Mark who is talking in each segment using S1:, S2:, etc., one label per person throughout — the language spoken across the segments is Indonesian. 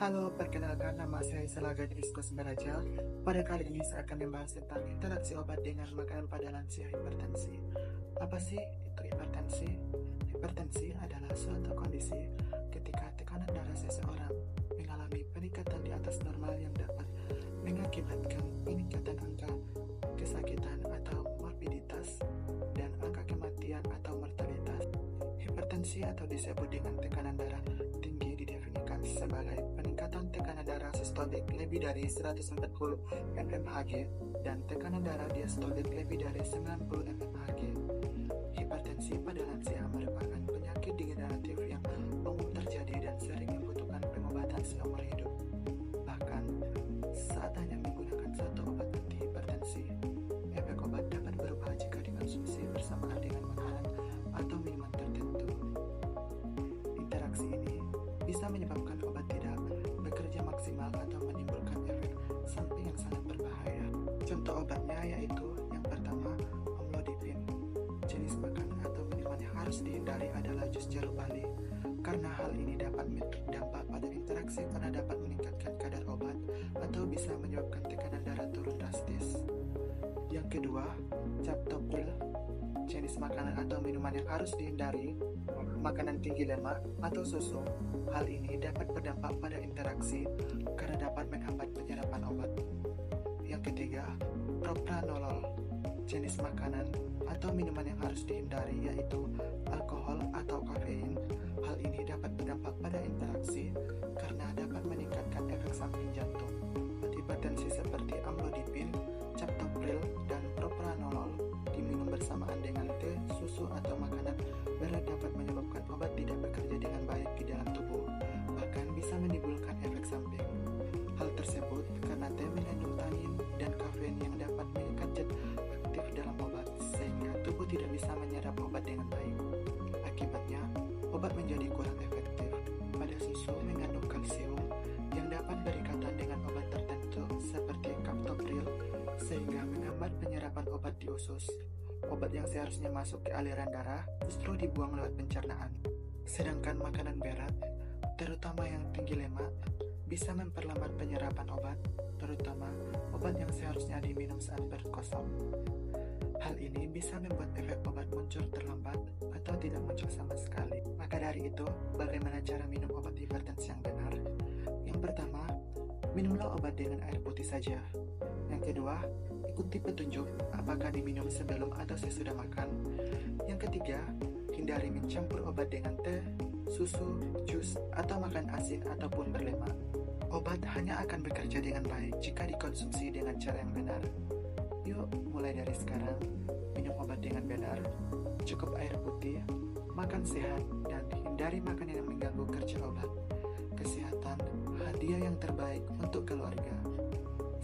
S1: Halo, perkenalkan nama saya Selaga Kristus Baraja. Pada kali ini saya akan membahas tentang interaksi obat dengan makanan pada lansia hipertensi. Apa sih itu hipertensi? Hipertensi adalah suatu kondisi ketika tekanan darah seseorang mengalami peningkatan di atas normal yang dapat mengakibatkan peningkatan angka kesakitan atau morbiditas dan angka kematian atau mortalitas. Hipertensi atau disebut dengan tekanan darah tinggi didefinisikan sebagai peningkatan tekanan darah sistolik lebih dari 140 mmHg dan tekanan darah diastolik lebih dari 90 mmHg. Hipertensi pada lansia merupakan penyakit degeneratif yang umum terjadi dan sering membutuhkan pengobatan seumur hidup. Bahkan, saat hanya menggunakan satu obat antihipertensi, efek obat dapat berubah jika dikonsumsi bersamaan dengan makanan atau minuman tertentu. Interaksi ini bisa menyebabkan obat tidak bekerja maksimal atau menimbulkan efek samping yang sangat berbahaya. Contoh obatnya yaitu yang pertama, amlodipin. Jenis makanan atau minuman yang harus dihindari adalah jus jeruk bali, karena hal ini dapat berdampak pada interaksi karena dapat meningkatkan kadar obat atau bisa menyebabkan tekanan darah turun drastis. Yang kedua, captopril. Jenis makanan atau minuman yang harus dihindari, makanan tinggi lemak atau susu. Hal ini dapat berdampak pada interaksi karena dapat menghambat penyerapan obat. Yang ketiga, propranolol. Jenis makanan atau minuman yang harus dihindari yaitu alkohol atau kafein. Hal ini dapat berdampak pada interaksi karena dapat meningkatkan efek samping jantung. Hipertensi seperti amlodipin, captopril, dan propranolol diminum bersamaan dengan teh, susu, atau makanan berat dapat menyebabkan obat tidak bekerja dengan baik di dalam tubuh, bahkan bisa menimbulkan efek samping. Hal tersebut karena teh mengandung tanin dan kafein yang dapat mengikat zat aktif dalam obat, sehingga tubuh tidak bisa menyerap obat dengan baik. Akibatnya, obat menjadi kurang efektif. Pada susu mengandung kalsium yang dapat berikatan dengan obat tertentu seperti captopril, sehingga menghambat penyerapan obat di usus. Obat yang seharusnya masuk ke aliran darah justru dibuang lewat pencernaan. Sedangkan makanan berat, terutama yang tinggi lemak, bisa memperlambat penyerapan obat, terutama obat yang seharusnya diminum saat perut kosong. Hal ini bisa membuat efek obat muncul terlambat atau tidak muncul sama sekali. Maka dari itu, bagaimana cara minum obat hipertensi yang benar? Yang pertama, minumlah obat dengan air putih saja. Yang kedua, ikuti petunjuk apakah diminum sebelum atau sesudah makan. Yang ketiga, hindari mencampur obat dengan teh, susu, jus, atau makan asin ataupun berlemak. Obat hanya akan bekerja dengan baik jika dikonsumsi dengan cara yang benar. Yuk, mulai dari sekarang, minum obat dengan benar, cukup air putih, makan sehat, dan hindari makanan yang mengganggu kerja obat. Kesehatan, hadiah yang terbaik untuk keluarga.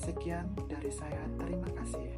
S1: Sekian dari saya, terima kasih.